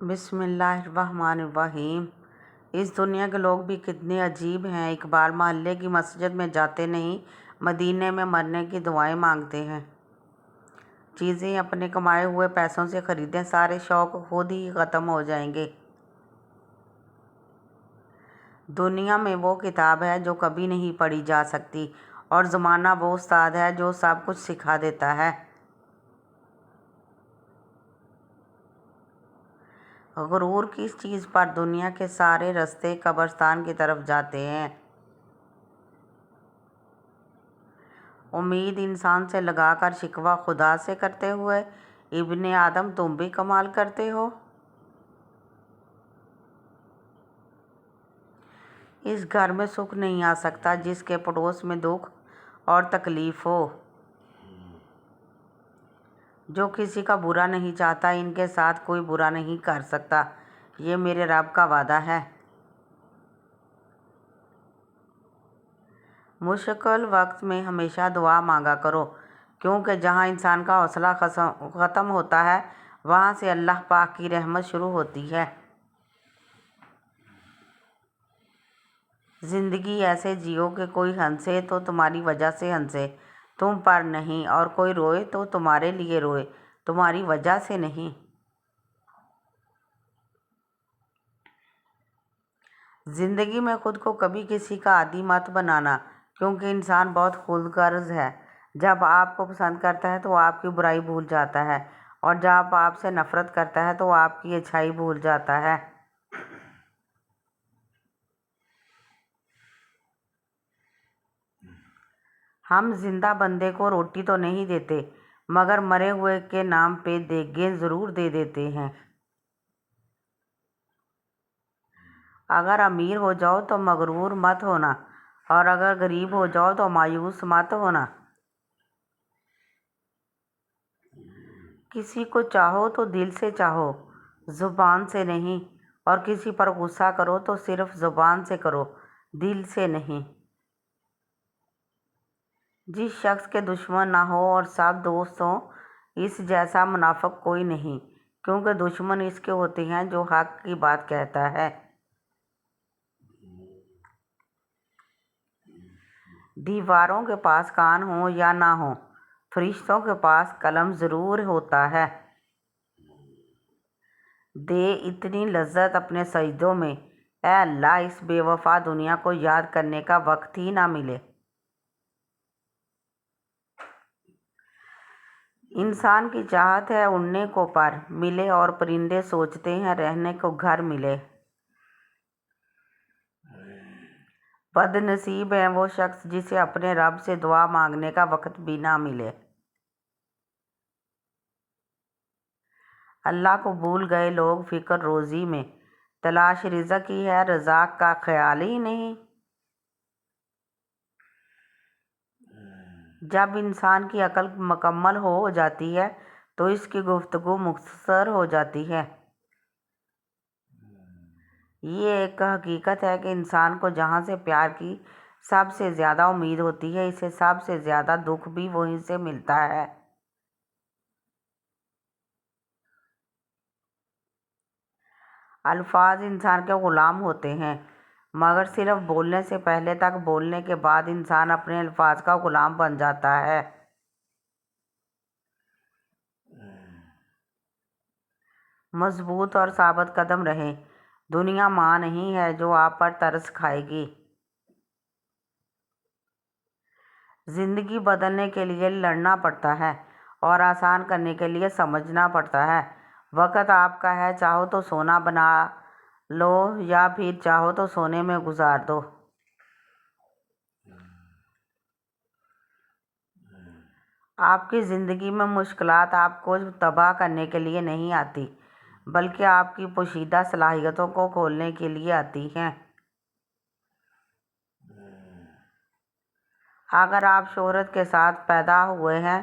بسم اللہ الرحمن الرحیم۔ اس دنیا کے لوگ بھی کتنے عجیب ہیں۔ اقبال محلے کی مسجد میں جاتے نہیں، مدینے میں مرنے کی دعائیں مانگتے ہیں۔ چیزیں اپنے کمائے ہوئے پیسوں سے خریدیں، سارے شوق خود ہی ختم ہو جائیں گے۔ دنیا میں وہ کتاب ہے جو کبھی نہیں پڑھی جا سکتی، اور زمانہ وہ استاد ہے جو سب کچھ سکھا دیتا ہے۔ غرور کس چیز پر؟ دنیا کے سارے راستے قبرستان کی طرف جاتے ہیں۔ امید انسان سے لگا کر شکوہ خدا سے کرتے ہوئے، ابن آدم تم بھی کمال کرتے ہو۔ اس گھر میں سکھ نہیں آ سکتا جس کے پڑوس میں دکھ اور تکلیف ہو۔ جو کسی کا برا نہیں چاہتا، ان کے ساتھ کوئی برا نہیں کر سکتا، یہ میرے رب کا وعدہ ہے۔ مشکل وقت میں ہمیشہ دعا مانگا کرو، کیونکہ جہاں انسان کا حوصلہ ختم ہوتا ہے، وہاں سے اللہ پاک کی رحمت شروع ہوتی ہے۔ زندگی ایسے جیو کہ کوئی ہنسے تو تمہاری وجہ سے ہنسے، تم پر نہیں، اور کوئی روئے تو تمہارے لیے روئے، تمہاری وجہ سے نہیں۔ زندگی میں خود کو کبھی کسی کا عادی مت بنانا، کیونکہ انسان بہت خود غرض ہے۔ جب آپ کو پسند کرتا ہے تو آپ کی برائی بھول جاتا ہے، اور جب آپ سے نفرت کرتا ہے تو آپ کی اچھائی بھول جاتا ہے۔ ہم زندہ بندے کو روٹی تو نہیں دیتے، مگر مرے ہوئے کے نام پہ دیگیں ضرور دے دیتے ہیں۔ اگر امیر ہو جاؤ تو مغرور مت ہونا، اور اگر غریب ہو جاؤ تو مایوس مت ہونا۔ کسی کو چاہو تو دل سے چاہو، زبان سے نہیں، اور کسی پر غصہ کرو تو صرف زبان سے کرو، دل سے نہیں۔ جس شخص کے دشمن نہ ہو اور سب دوست ہوں، اس جیسا منافق کوئی نہیں، کیونکہ دشمن اس کے ہوتے ہیں جو حق کی بات کہتا ہے۔ دیواروں کے پاس کان ہوں یا نہ ہوں، فرشتوں کے پاس قلم ضرور ہوتا ہے۔ دے اتنی لذت اپنے سجدوں میں، اے اللہ اس بے وفا دنیا کو یاد کرنے کا وقت ہی نہ ملے۔ انسان کی چاہت ہے اڑنے کو پر ملے، اور پرندے سوچتے ہیں رہنے کو گھر ملے۔ بد نصیب ہے وہ شخص جسے اپنے رب سے دعا مانگنے کا وقت بھی نہ ملے۔ اللہ کو بھول گئے لوگ فکر روزی میں، تلاش رزق کی ہے رزاق کا خیال ہی نہیں۔ جب انسان کی عقل مکمل ہو جاتی ہے تو اس کی گفتگو مختصر ہو جاتی ہے۔ یہ ایک حقیقت ہے کہ انسان کو جہاں سے پیار کی سب سے زیادہ امید ہوتی ہے، اسے سب سے زیادہ دکھ بھی وہیں سے ملتا ہے۔ الفاظ انسان کے غلام ہوتے ہیں، مگر صرف بولنے سے پہلے تک بولنے کے بعد انسان اپنے الفاظ کا غلام بن جاتا ہے۔ مضبوط اور ثابت قدم رہیں، دنیا ماں نہیں ہے جو آپ پر ترس کھائے گی۔ زندگی بدلنے کے لیے لڑنا پڑتا ہے، اور آسان کرنے کے لیے سمجھنا پڑتا ہے۔ وقت آپ کا ہے، چاہو تو سونا بنا لو، یا پھر چاہو تو سونے میں گزار دو۔ آپ کی زندگی میں مشکلات آپ کو تباہ کرنے کے لیے نہیں آتی، بلکہ آپ کی پوشیدہ صلاحیتوں کو کھولنے کے لیے آتی ہیں۔ اگر آپ شہرت کے ساتھ پیدا ہوئے ہیں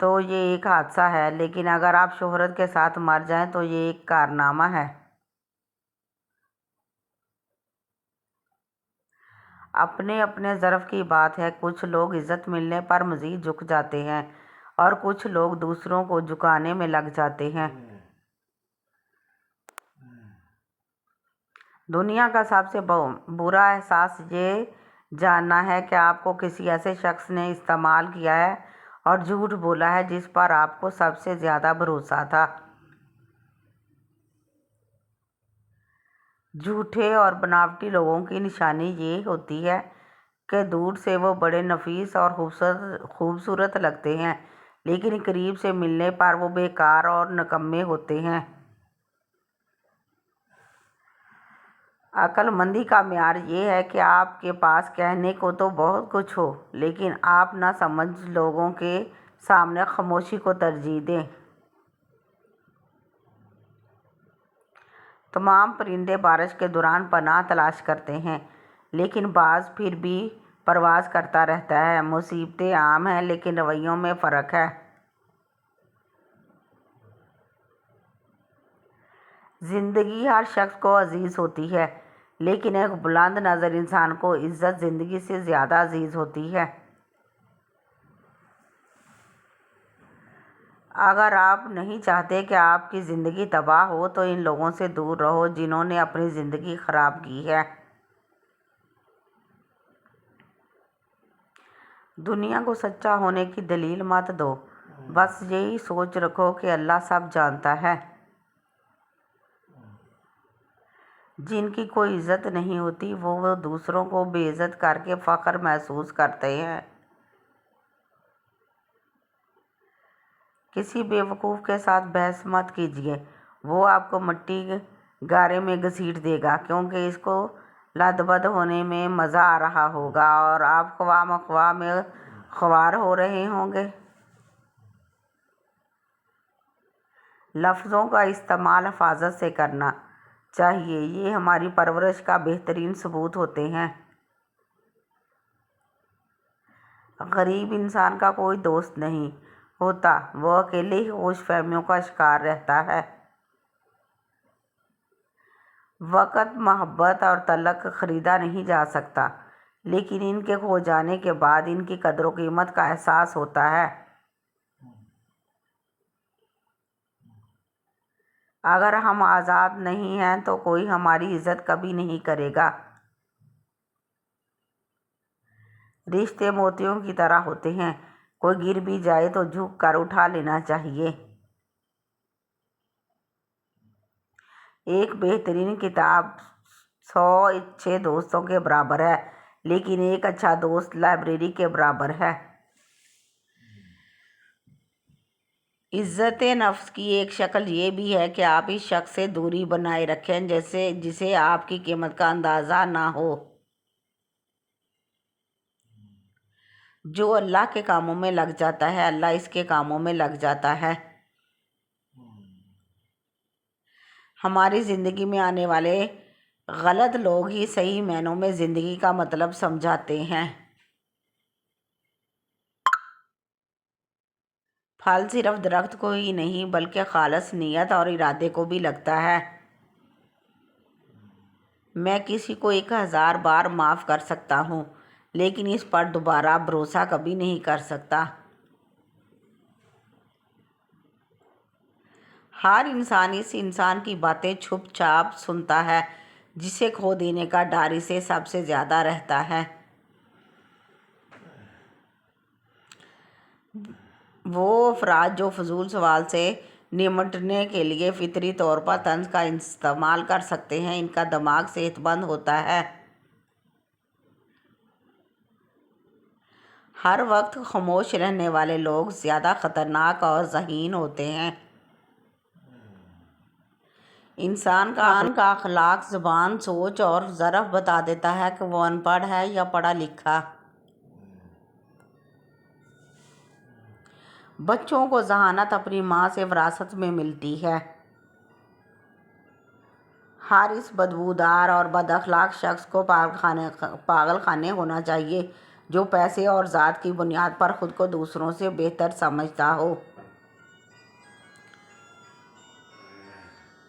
تو یہ ایک حادثہ ہے، لیکن اگر آپ شہرت کے ساتھ مر جائیں تو یہ ایک کارنامہ ہے۔ اپنے اپنے ظرف کی بات ہے، کچھ لوگ عزت ملنے پر مزید جھک جاتے ہیں، اور کچھ لوگ دوسروں کو جھکانے میں لگ جاتے ہیں۔ دنیا کا سب سے برا احساس یہ جاننا ہے کہ آپ کو کسی ایسے شخص نے استعمال کیا ہے اور جھوٹ بولا ہے جس پر آپ کو سب سے زیادہ بھروسہ تھا۔ جھوٹے اور بناوٹی لوگوں کی نشانی یہ ہوتی ہے کہ دور سے وہ بڑے نفیس اور خوبصورت لگتے ہیں، لیکن قریب سے ملنے پر وہ بیکار اور نکمّے ہوتے ہیں۔ عقل مندی کا معیار یہ ہے کہ آپ کے پاس کہنے کو تو بہت کچھ ہو، لیکن آپ نہ سمجھ لوگوں کے سامنے خاموشی کو ترجیح دیں۔ تمام پرندے بارش کے دوران پناہ تلاش کرتے ہیں، لیکن باز پھر بھی پرواز کرتا رہتا ہے۔ مصیبتیں عام ہیں، لیکن رویوں میں فرق ہے۔ زندگی ہر شخص کو عزیز ہوتی ہے، لیکن ایک بلند نظر انسان کو عزت زندگی سے زیادہ عزیز ہوتی ہے۔ اگر آپ نہیں چاہتے کہ آپ کی زندگی تباہ ہو تو ان لوگوں سے دور رہو جنہوں نے اپنی زندگی خراب کی ہے۔ دنیا کو سچا ہونے کی دلیل مت دو، بس یہی سوچ رکھو کہ اللہ سب جانتا ہے۔ جن کی کوئی عزت نہیں ہوتی وہ دوسروں کو بے عزت کر کے فخر محسوس کرتے ہیں۔ کسی بے وقوف کے ساتھ بحث مت کیجیے، وہ آپ کو مٹی گارے میں گھسیٹ دے گا، کیونکہ اس کو لدبد ہونے میں مزہ آ رہا ہوگا اور آپ خواہ مخواہ میں خوار ہو رہے ہوں گے۔ لفظوں کا استعمال حفاظت سے کرنا چاہیے، یہ ہماری پرورش کا بہترین ثبوت ہوتے ہیں۔ غریب انسان کا کوئی دوست نہیں ہوتا، وہ اکیلے ہی خوش فہمیوں کا شکار رہتا ہے۔ وقت، محبت اور تعلق خریدا نہیں جا سکتا، لیکن ان کے کھو جانے کے بعد ان کی قدر و قیمت کا احساس ہوتا ہے۔ اگر ہم آزاد نہیں ہیں تو کوئی ہماری عزت کبھی نہیں کرے گا۔ رشتے موتیوں کی طرح ہوتے ہیں، کوئی گر بھی جائے تو جھک کر اٹھا لینا چاہیے۔ ایک بہترین کتاب 100 اچھے دوستوں کے برابر ہے، لیکن ایک اچھا دوست لائبریری کے برابر ہے۔ عزت نفس کی ایک شکل یہ بھی ہے کہ آپ اس شخص سے دوری بنائے رکھیں جسے آپ کی قیمت کا اندازہ نہ ہو۔ جو اللہ کے کاموں میں لگ جاتا ہے، اللہ اس کے کاموں میں لگ جاتا ہے۔ ہماری زندگی میں آنے والے غلط لوگ ہی صحیح معنوں میں زندگی کا مطلب سمجھاتے ہیں۔ پھل صرف درخت کو ہی نہیں بلکہ خالص نیت اور ارادے کو بھی لگتا ہے۔ میں کسی کو 1000 بار معاف کر سکتا ہوں، لیکن اس پر دوبارہ بھروسہ کبھی نہیں کر سکتا۔ ہر انسان اس انسان کی باتیں چھپ چھاپ سنتا ہے جسے کھو دینے کا ڈر اسے سب سے زیادہ رہتا ہے۔ وہ افراد جو فضول سوال سے نمٹنے کے لیے فطری طور پر طنز کا استعمال کر سکتے ہیں، ان کا دماغ صحت مند ہوتا ہے۔ ہر وقت خاموش رہنے والے لوگ زیادہ خطرناک اور ذہین ہوتے ہیں۔ انسان کا اخلاق زبان، سوچ اور ظرف بتا دیتا ہے کہ وہ ان پڑھ ہے یا پڑھا لکھا۔ بچوں کو ذہانت اپنی ماں سے وراثت میں ملتی ہے۔ ہر اس بدبودار اور بد اخلاق شخص کو پاگل خانے ہونا چاہیے جو پیسے اور ذات کی بنیاد پر خود کو دوسروں سے بہتر سمجھتا ہو۔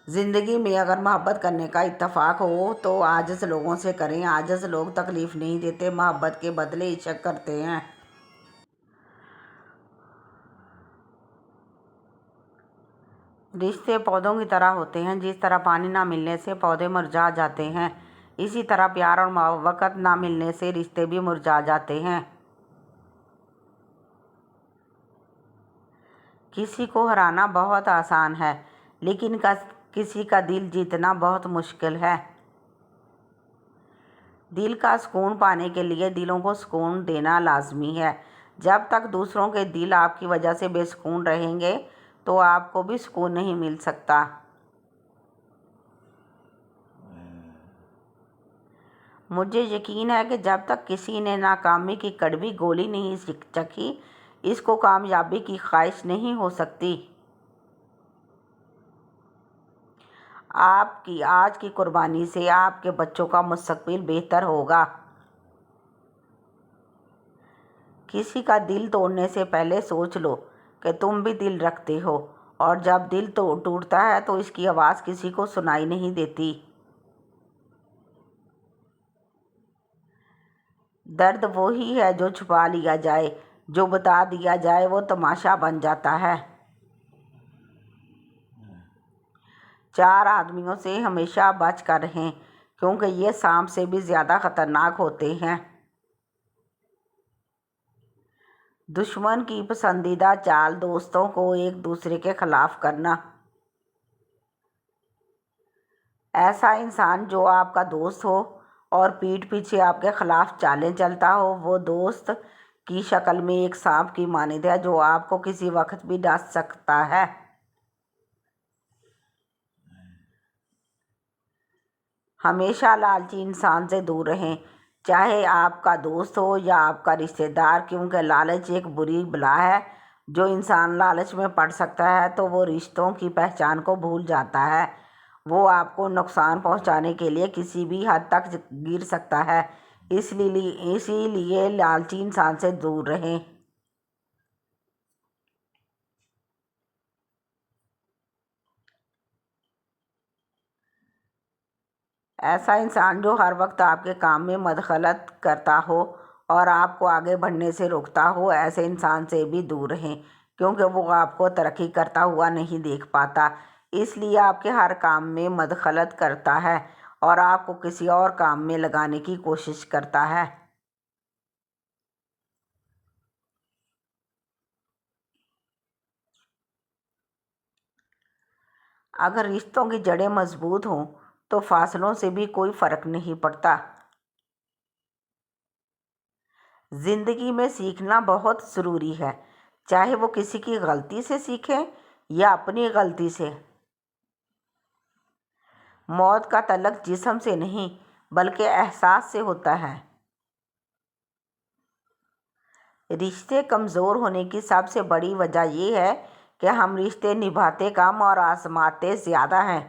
زندگی میں اگر محبت کرنے کا اتفاق ہو تو عاجز لوگوں سے کریں۔ عاجز لوگ تکلیف نہیں دیتے، محبت کے بدلے عشق کرتے ہیں۔ رشتے پودوں کی طرح ہوتے ہیں، جس طرح پانی نہ ملنے سے پودے مرجھا جاتے ہیں، اسی طرح پیار اور وقت نہ ملنے سے رشتے بھی مرجھا جاتے ہیں۔ کسی کو ہرانا بہت آسان ہے، لیکن کسی کا دل جیتنا بہت مشکل ہے۔ دل کا سکون پانے کے لیے دلوں کو سکون دینا لازمی ہے۔ جب تک دوسروں کے دل آپ کی وجہ سے بے سکون رہیں گے تو آپ کو بھی سکون نہیں مل سکتا۔ مجھے یقین ہے کہ جب تک کسی نے ناکامی کی کڑوی گولی نہیں چکھی، اس کو کامیابی کی خواہش نہیں ہو سکتی۔ آپ کی آج کی قربانی سے آپ کے بچوں کا مستقبل بہتر ہوگا۔ کسی کا دل توڑنے سے پہلے سوچ لو کہ تم بھی دل رکھتے ہو، اور جب دل ٹوٹتا ہے تو اس کی آواز کسی کو سنائی نہیں دیتی۔ درد وہی ہے جو چھپا لیا جائے، جو بتا دیا جائے وہ تماشا بن جاتا ہے۔ 4 آدمیوں سے ہمیشہ بچ کر رہیں، کیونکہ یہ سانپ سے بھی زیادہ خطرناک ہوتے ہیں۔ دشمن کی پسندیدہ چال دوستوں کو ایک دوسرے کے خلاف کرنا۔ ایسا انسان جو آپ کا دوست ہو اور پیٹھ پیچھے آپ کے خلاف چالیں چلتا ہو، وہ دوست کی شکل میں ایک سانپ کی مانند ہے جو آپ کو کسی وقت بھی ڈس سکتا ہے۔ ہمیشہ لالچی انسان سے دور رہیں، چاہے آپ کا دوست ہو یا آپ کا رشتہ دار، کیونکہ لالچ ایک بری بلا ہے۔ جو انسان لالچ میں پڑ سکتا ہے تو وہ رشتوں کی پہچان کو بھول جاتا ہے۔ وہ آپ کو نقصان پہنچانے کے لیے کسی بھی حد تک گر سکتا ہے، اسی لیے لالچی انسان سے دور رہیں۔ ایسا انسان جو ہر وقت آپ کے کام میں مداخلت کرتا ہو اور آپ کو آگے بڑھنے سے روکتا ہو، ایسے انسان سے بھی دور رہیں، کیونکہ وہ آپ کو ترقی کرتا ہوا نہیں دیکھ پاتا، اس لیے آپ کے ہر کام میں مداخلت کرتا ہے اور آپ کو کسی اور کام میں لگانے کی کوشش کرتا ہے۔ اگر رشتوں کی جڑیں مضبوط ہوں تو فاصلوں سے بھی کوئی فرق نہیں پڑتا۔ زندگی میں سیکھنا بہت ضروری ہے، چاہے وہ کسی کی غلطی سے سیکھیں یا اپنی غلطی سے۔ موت کا تعلق جسم سے نہیں بلکہ احساس سے ہوتا ہے۔ رشتے کمزور ہونے کی سب سے بڑی وجہ یہ ہے کہ ہم رشتے نبھاتے کم اور آزماتے زیادہ ہیں۔